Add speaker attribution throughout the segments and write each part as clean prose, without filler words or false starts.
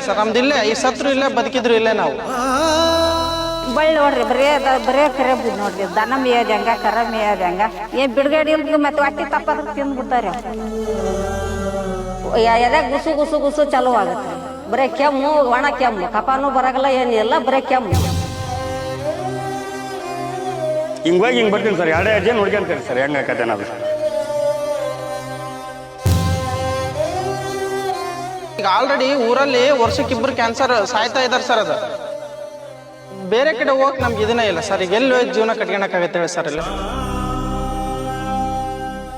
Speaker 1: Sir, ನಮ್ದು ಇಲ್ಲೇ, ಈ ಸತ್ರು ಇಲ್ಲೇ ಬದುಕಿದ್ರು ಇಲ್ಲೇ ನಾವು.
Speaker 2: ಬಳ್ಳಿ ನೋಡ್ರಿ ಬರೇ ಕರೆ ಬುದ್ ನೋಡ್ರಿ, ದನ ಮೇಯದ ಹೆಂಗ ಕರ ಮೇಯದ ಹೆಂಗ ಏನ್ ಬಿಡುಗಡೆ ಇಲ್ರಿ, ಮತ್ತೆ ಹೊಟ್ಟಿ ತಪ್ಪಾದ್ರ ತಿಂದು ಬಿಡ್ತಾರೆ. ಎದೆ ಗುಸು ಗುಸು ಗುಸು ಚಲೋ ಆಗತ್ತೆ, ಬರೇ ಕೆಮ್ಮು, ಒಣ ಕೆಮ್ಮು, ಕಪಾನು ಬರಗಲ್ಲ, ಏನಿಲ್ಲ, ಬರೇ ಕೆಮ್ಮು.
Speaker 3: ಹಿಂಗಾಗಿ ಹಿಂಗೆ ಬರ್ತೀನಿ ಸರ್, 2 ಜನ ನೋಡ್ಕೊಂತೀನಿ ಸರ್, ಹೆಂಗೆ ಆಕತ್ತೆ ನಾವು.
Speaker 1: ಈಗ ಆಲ್ರೆಡಿ ಊರಲ್ಲಿ ವರ್ಷಕ್ಕಿಬ್ರು ಕ್ಯಾನ್ಸರ್ ಸಾಯ್ತಾ ಇದಾರೆ ಸರ್. ಅದು ಬೇರೆ ಕಡೆ ಹೋಗಕ್ ನಮ್ಗೆ ಇದನ್ನ ಇಲ್ಲ ಸರ್. ಈಗ ಎಲ್ಲಿ ಜೀವನ ಕಟ್ಕೊಳಕ್ಕಾಗತ್ತೆ ಹೇಳಿ ಸರ್? ಇಲ್ಲಿ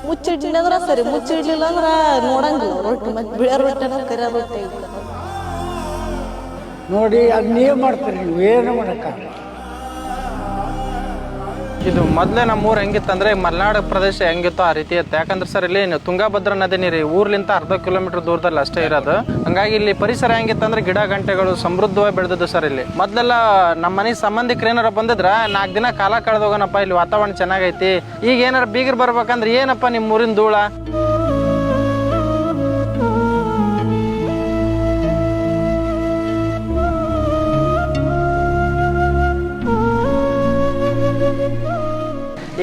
Speaker 4: ಮುಚ್ಚಿಡ್ಲಿಲ್ಲ ಸರಿ, ಮುಚ್ಚಿಡ್ಲಿಲ್ಲ ಅಂದ್ರ ನೋಡಂಗಿಲ್ಲ ರೊಟ್ಟಿ, ಮತ್ತೆ ಬಿಳೆ ರೊಟ್ಟಿನ ಕರಿ ರೊಟ್ಟಿ
Speaker 5: ನೋಡಿ. ಅದು ನೀವು ಮಾಡ್ತೀರಿ, ನೀವು ಏನು ಮಾಡೋಕ್ಕಾಗಲ್ಲ.
Speaker 1: ಇದು ಮೊದಲೇ ನಮ್ಮ ಊರು ಹೆಂಗಿತ್ತಂದ್ರೆ ಮಲೆನಾಡು ಪ್ರದೇಶ ಹೆಂಗಿತ್ತು ಆ ರೀತಿ ಇತ್ತು. ಯಾಕಂದ್ರೆ ಸರ್ ಇಲ್ಲಿ ತುಂಗಾಭದ್ರಾ ನದಿ ನೀರು ಊರ್ಲಿಂತ ಅರ್ಧ ಕಿಲೋಮೀಟರ್ ದೂರದಲ್ಲಿ ಅಷ್ಟೇ ಇರೋದು. ಹಂಗಾಗಿ ಇಲ್ಲಿ ಪರಿಸರ ಹೆಂಗಿತ್ತಂದ್ರೆ ಗಿಡ ಗಂಟೆಗಳು ಸಮೃದ್ಧವಾಗಿ ಬೆಳೆದಿದ್ದು ಸರ್. ಇಲ್ಲಿ ಮೊದಲೆಲ್ಲ ನಮ್ಮ ಮನೆ ಸಂಬಂಧಿಕರು ಏನಾರ ಬಂದಿದ್ರ 4 ದಿನ ಕಾಲ ಕಳೆದೋಗನಪ್ಪ, ಇಲ್ಲಿ ವಾತಾವರಣ ಚೆನ್ನಾಗೈತಿ. ಈಗ ಏನಾರ ಬೀಗರು ಬರ್ಬೇಕಂದ್ರೆ ಏನಪ್ಪ ನಿಮ್ಮ ಊರಿನ ಧೂಳ.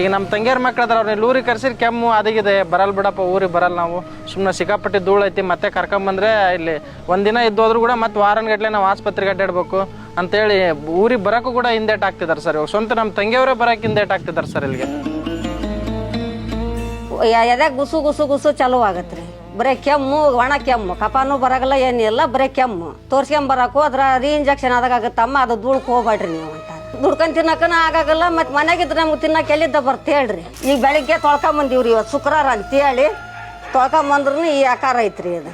Speaker 1: ಈಗ ನಮ್ಮ ತಂಗಿಯರ ಮಕ್ಳು ಅದ್ರ, ಅವ್ರನ್ನ ಊರಿಗೆ ಕರ್ಸಿರಿ ಕೆಮ್ಮು ಅದಿಗಿದೆ, ಬರಲ್ಲ ಬಿಡಪ್ಪ ಊರಿಗೆ ಬರಲ್ಲ, ನಾವು ಸುಮ್ಮನೆ ಸಿಕ್ಕಾಪಟ್ಟಿ ಧೂಳು ಐತಿ, ಮತ್ತೆ ಕರ್ಕೊಂಬಂದ್ರೆ ಇಲ್ಲಿ ಒಂದಿನ ಇದ್ದೋದ್ರು ಕೂಡ ಮತ್ತೆ ವಾರನ್ಗಟ್ಲೆ ನಾವು ಆಸ್ಪತ್ರೆಗೆ ಅಡ್ಡಾಡ್ಬೇಕು ಅಂತೇಳಿ ಊರಿಗೆ ಬರೋಕ್ಕೂ ಕೂಡ ಹಿಂದೇಟ್ ಆಗ್ತಿದ್ದಾರೆ ಸರ್. ಇವಾಗ ಸ್ವಂತ ನಮ್ಮ ತಂಗಿಯವರೇ ಬರೋಕೆ ಹಿಂದೇಟ್ ಆಗ್ತಿದ್ದಾರೆ ಸರ್. ಇಲ್ಲಿಗೆ
Speaker 2: ಎದೆ ಗುಸು ಗುಸು ಗುಸು ಚಲೋ ಆಗತ್ರಿ, ಬರೇ ಕೆಮ್ಮು, ಒಣ ಕೆಮ್ಮು, ಕಪಾನು ಬರಗಲ್ಲ, ಏನಿಲ್ಲ, ಬರೇ ಕೆಮ್ಮು. ತೋರ್ಸ್ಕೊಂಬರಕು ಅದ್ರ ಇಂಜೆಕ್ಷನ್ ಆದಾಗತ್ತಮ್ಮ, ಅದು ಧೂಳಕ್ಕೆ ಹೋಗ್ಬೇಡ್ರಿ ನೀವು ಅಂತ. ದುಡ್ಕೊಂಡ್ ತಿನ್ನಕನ ಆಗಾಗಲ್ಲ, ಮತ್ತೆ ಮನೆಗಿದ್ರೆ ನಮ್ಗೆ ತಿನ್ನಕ್ಕೆ ಎಲ್ಲಿದ್ದ ಬರ್ತ ಹೇಳ್ರಿ. ಈಗ ಬೆಳಿಗ್ಗೆ ತೊಳ್ಕೊಂಬಂದಿವ್ರಿ, ಇವತ್ತು ಶುಕ್ರವಾರ ಅಂತೇಳಿ ತೊಳ್ಕೊಂಬಂದ್ರೂ ಈ ಆಕಾರ ಐತ್ರಿ. ಇದು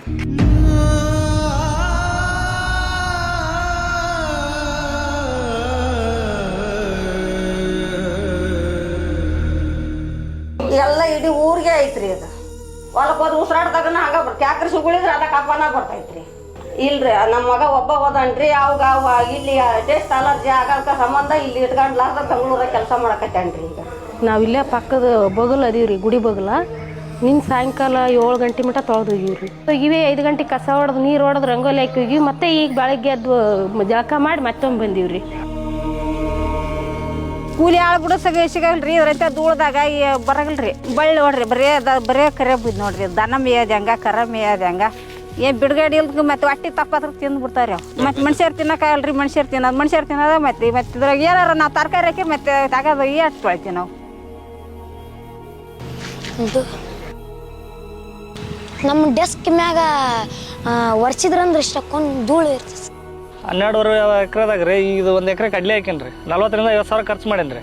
Speaker 2: ಎಲ್ಲ ಇಡೀ ಊರಿಗೆ ಐತ್ರಿ. ಇದು ಹೊಲಕ್ಕೆ ಹೋದ್ ಉಸಿರಾಡ್ದಾಗನ ಹಂಗ ಬರ್ತ, ಯಾಕ್ರಿ ಸುಗುಳಿದ್ರೆ ಅದ ಕಪಾನ ಬರ್ತೈತ್ರಿ. ಇಲ್ರಿ ನಮ್ಮ ಮಗ ಒಬ್ಬ ಹೋದನ್ರಿ, ಅವಾಗ ಇಲ್ಲಿ ಟೇಸ್ಟ್ ಅಲರ್ಜಿ ಆಗಲ್ಕ ಸಂಬಂಧ ಇಲ್ಲಿ ಇಟ್ಕೊಂಡ್ಲಾರ್ದ ಬೆಂಗಳೂರಾಗ ಕೆಲಸ ಮಾಡಕತ್ತೇನ್ರಿ. ಈಗ
Speaker 4: ನಾವಿಲ್ಲೇ ಪಕ್ಕದ ಬಗಲ್ ಅದೀವ್ರಿ, ಗುಡಿ ಬಗಲ. ನಿನ್ನ ಸಾಯಂಕಾಲ 7 ಗಂಟೆ ಮಟ್ಟ ತೊಳೆದೋಗಿವ್ರಿ. ಇವೇ 5 ಗಂಟೆ ಕಸ ಹೊಡೆದು ನೀರು ಹೊಡೆದು ರಂಗೋಲಿ ಹಾಕಿ ಹೋಗಿವಿ. ಮತ್ತೆ ಈಗ ಬೆಳಗ್ಗೆ ಎದ್ದು ಜಳಕ ಮಾಡಿ ಮತ್ತೊಮ್ಮೆ ಬಂದೀವ್ರಿ.
Speaker 2: ಕೂಲಿ ಆಳು ಬಿಡೋ ಸಿಗಲ್ರಿ, ಇದ್ರಂತ ಧೂಳ್ದಾಗ ಬರಗಲ್ರಿ. ಬಳ್ಳಿ ನೋಡ್ರಿ ಬರೇ ಕರೆ ಬುದ್ ನೋಡ್ರಿ, ದನ ಮೇಯದ ಹೆಂಗ ಕರ ಮೇಯದ ಹೆಂಗ ಏನ್ ಬಿಡುಗಡೆ ಇಲ್ರಿ, ಮತ್ತೆ ಹೊಟ್ಟಿ ತಪ್ಪಾದ್ರ ತಿಂದು ಬಿಡ್ತಾರ. ಮತ್ತೆ ಮನುಷ್ಯರು ತಿನ್ನಕ್ಕಾಗಲ್ರಿ, ಮನುಷ್ಯರು ತಿನ್ನೋದು ಮತ್ತೆ ಇದ್ರಾಗ ಏನಾರ ನಾವು ತರಕಾರಿ ಹಾಕಿ ಮತ್ತೆ ತಗೋದು ಎಷ್ಟು ತೊಳಿತೀವಿ ನಾವು.
Speaker 6: ನಮ್ಮ ಡೆಸ್ಕ್ ಮ್ಯಾಗ ಒರ್ಸಿದ್ರಂದ್ರೆ ಇಷ್ಟಕ್ಕೊಂದು ಧೂಳು ಇರ್ತದೆ.
Speaker 7: 12 ಎಕರೆದಾಗ ರೀ, ಇದು 1 ಎಕರೆ ಕಡ್ಲೆ ಹಾಕೇನ್ರಿ, 40ರಿಂದ 50 ಸಾವಿರ ಖರ್ಚು ಮಾಡೇನ್ರಿ.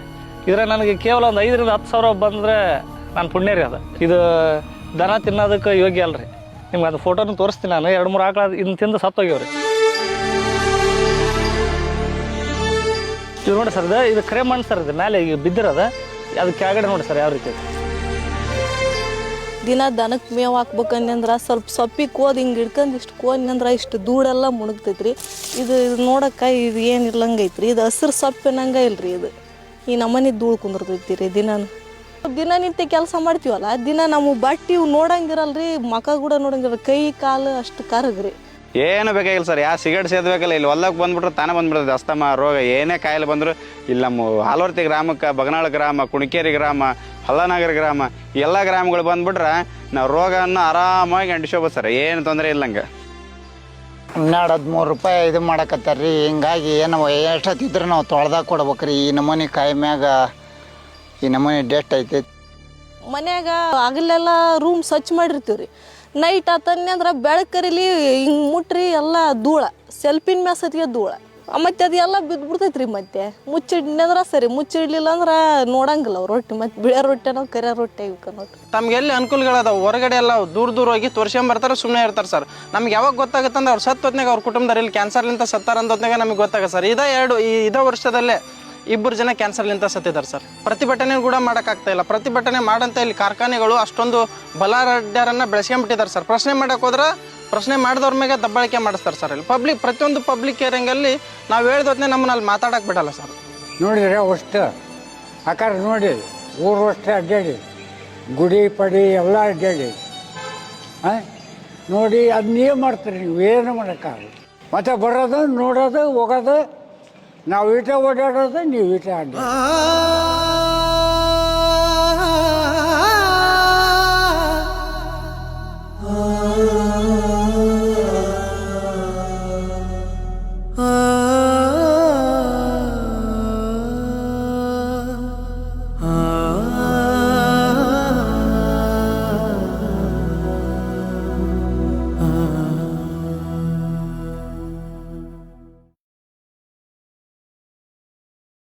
Speaker 7: ಇದ್ರೆ ನನಗೆ ಕೇವಲ ಒಂದು 5ರಿಂದ 10 ಸಾವಿರ ಬಂದರೆ ನಾನು ಪುಣ್ಯ ರೀ. ಅದು ಇದು ದನ ತಿನ್ನೋದಕ್ಕೆ ಯೋಗ್ಯ ಅಲ್ರಿ. ನಿಮ್ಗೆ ಅದು ಫೋಟೋನ ತೋರಿಸ್ತೀನಿ ನಾನು. 2-3 ಆಕಳ ಇದನ್ನ ತಿಂದು ಸತ್ತೋಗ್ಯವ್ರಿ. ಇದು ನೋಡಿ ಸರ್, ಇದು ಕರೆ ಮಣ್ಣು ಸರ್. ಇದು ಮೇಲೆ ಈಗ ಬಿದ್ದಿರೋದು, ಅದು ಕೆಳಗಡೆ ನೋಡಿ ಸರ್ ಯಾವ ರೀತಿ.
Speaker 4: ದಿನ ದನಕ್ಕೆ ಮೇವು ಹಾಕ್ಬೇಕಂದ್ರೆ ಸ್ವಲ್ಪ ಸೊಪ್ಪಿಗೆ ಕೋದ್ ಹಿಂಗೆ ಹಿಡ್ಕೊಂಡು ಇಷ್ಟು ಕೋದ್ನಂದ್ರೆ ಇಷ್ಟು ಧೂಳೆಲ್ಲ ಮುಣಗ್ತೈತ್ರಿ. ಇದು ನೋಡಕ್ಕೆ ಇದು ಏನಿರ್ಲಂಗೈತ್ರಿ. ಇದು ಹಸಿರು ಸೊಪ್ಪಿನಂಗೆ ಇಲ್ರಿ. ಇದು ಈ ನಮ್ಮನೆ ಧೂಳು ಕುಂದಿರ್ತೈತಿ ರೀ. ದಿನನಿತ್ಯ ಕೆಲಸ ಮಾಡ್ತೀವಲ್ಲ, ದಿನ ನಮ್ಮ ಬಟ್ಟೆ ಇವು ನೋಡಂಗಿರಲ್ರಿ, ಮಕ ಕೂಡ ನೋಡಂಗಿರಲ್ಲ, ಕೈ ಕಾಲು ಅಷ್ಟು ಕರಗ್ರಿ.
Speaker 8: ಏನು ಬೇಕಾಗಿಲ್ಲ ಸರ್, ಯಾವ ಸಿಗರೇಟ್ ಸೇದ್ಬೇಕಲ್ಲ, ಇಲ್ಲಿ ಹೊಲಕ್ಕೆ ಬಂದ್ಬಿಟ್ರೆ ತಾನೇ ಬಂದ್ಬಿಡ್ತದೆ ಅಸ್ತಮ ರೋಗ. ಏನೇ ಕಾಯಿಲೆ ಬಂದರು ಇಲ್ಲಿ ನಮ್ಮ ಹಾಲೋರ್ತಿ ಗ್ರಾಮಕ್ಕೆ, ಬಗನಾಳ ಗ್ರಾಮ, ಕುಣಿಕೇರಿ ಗ್ರಾಮ, ಹಲ್ಲನಗರ ಗ್ರಾಮ, ಎಲ್ಲ ಗ್ರಾಮಗಳು ಬಂದ್ಬಿಟ್ರೆ ನಾವು ರೋಗವನ್ನು ಆರಾಮಾಗಿ ಅಂಟಿಸ್ಕೋಬೋದು ಸರ್, ಏನು ತೊಂದರೆ ಇಲ್ಲಂಗೆ.
Speaker 5: 12-13 ರೂಪಾಯಿ ಇದು ಮಾಡಕತ್ತಾರ್ರಿ. ಹಿಂಗಾಗಿ ಏನು ಎಷ್ಟೊತ್ತಿದ್ರೆ ನಾವು ತೊಳ್ದಾಗ ಕೊಡ್ಬೇಕ್ರಿ. ಈ ನಮೂನಿ ಕಾಯಿ ಮ್ಯಾಗ ಈ ನಮೂನಿ ಡೇಟ್ ಐತಿ.
Speaker 4: ಮನ್ಯಾಗ ಆಗಲೆಲ್ಲ ರೂಮ್ ಸ್ವಚ್ಛ ಮಾಡಿರ್ತೀವ್ರಿ. ನೈಟ್ ಆತನ್ನೆ ಅಂದ್ರೆ ಬೆಳಕರಿಲಿ ಹಿಂಗೆ ಮುಟ್ರಿ ಎಲ್ಲ ಧೂಳ, ಸೆಲ್ಫಿನ ಮ್ಯಾಸತಿಗೆ ಧೂಳ, ಮತ್ತೆ ಅದು ಎಲ್ಲ ಬಿದ್ದುಬಿಡ್ತೈತ್ರಿ. ಮತ್ತೆ ಮುಚ್ಚಿಡ್ನಂದ್ರೆ ಸರಿ, ಮುಚ್ಚಿಡ್ಲಿಲ್ಲ ಅಂದ್ರೆ ನೋಡಂಗಿಲ್ಲ ಅವ್ರು ರೊಟ್ಟಿ, ಮತ್ತೆ ಬಿಳೆ ರೊಟ್ಟಿನೋ ಕರೆ ರೊಟ್ಟಿ ನೋಡಿ.
Speaker 1: ತಮ್ಗೆ ಎಲ್ಲಿ ಅನುಕೂಲಗಳದಾವ ಹೊರಗಡೆ ಎಲ್ಲ ದೂರ ಹೋಗಿ ತೋರ್ಸ್ಕೊಂಬರ್ತಾರೆ, ಸುಮ್ಮನೆ ಇರ್ತಾರೆ ಸರ್. ನಮ್ಗೆ ಯಾವಾಗ ಗೊತ್ತಾಗುತ್ತಂದ್ರೆ ಅವ್ರು ಸತ್ತೊತ್ನಾಗ ಅವ್ರ ಕುಟುಂಬದಲ್ಲಿ ಕ್ಯಾನ್ಸರ್ಲಿಂತ ಸತ್ತಾರ ಅಂದೊತ್ನಾಗ ನಮಗೆ ಗೊತ್ತಾಗ ಸರ್. ಇದೇ ವರ್ಷದಲ್ಲೇ 2 ಜನ ಕ್ಯಾನ್ಸರ್ಲಿಂತ ಸತ್ತಿದ್ದಾರೆ ಸರ್. ಪ್ರತಿಭಟನೆ ಕೂಡ ಮಾಡೋಕ್ಕಾಗ್ತಾ ಇಲ್ಲ. ಪ್ರತಿಭಟನೆ ಮಾಡಂತ ಇಲ್ಲಿ ಕಾರ್ಖಾನೆಗಳು ಅಷ್ಟೊಂದು ಬಲಾಢ್ಯರನ್ನು ಬೆಳೆಸ್ಕೊಂಡ್ಬಿಟ್ಟಿದ್ದಾರೆ ಸರ್. ಪ್ರಶ್ನೆ ಮಾಡೋಕೆ ಹೋದ್ರೆ ಪ್ರಶ್ನೆ ಮಾಡಿದವ್ರ ಮೇಲೆ ದಬ್ಬಾಳಿಕೆ ಮಾಡಿಸ್ತಾರೆ ಸರ್. ಇಲ್ಲಿ ಪ್ರತಿಯೊಂದು ಪಬ್ಲಿಕ್ ಏರಿಂಗಲ್ಲಿ ನಾವು ಹೇಳಿದೊತ್ತನೆ ನಮ್ಮನ್ನ ಅಲ್ಲಿ ಮಾತಾಡಕ್ಕೆ ಬಿಡಲ್ಲ ಸರ್.
Speaker 5: ನೋಡಿದ್ರೆ ಅಷ್ಟು ಆಕಾರ ನೋಡಿ, ಊರು ಅಷ್ಟೇ ಅಡ್ಡಾಡಿ, ಗುಡಿ ಪಡಿ ಎಲ್ಲ ಅಡ್ಡಾಡಿ ನೋಡಿ. ಅದು ನೀವು ಮಾಡ್ತೀರಿ, ನೀವು ಏನು ಮಾಡೋಕ್ಕಾಗಲ್ಲ.
Speaker 9: ಮತ್ತು ಬರೋದು ನೋಡೋದು ಹೋಗೋದು ನಾವು ಈಟೆ ಓಡಾಡೋದು ನೀವು ಈಟೆ ಆಡೋದು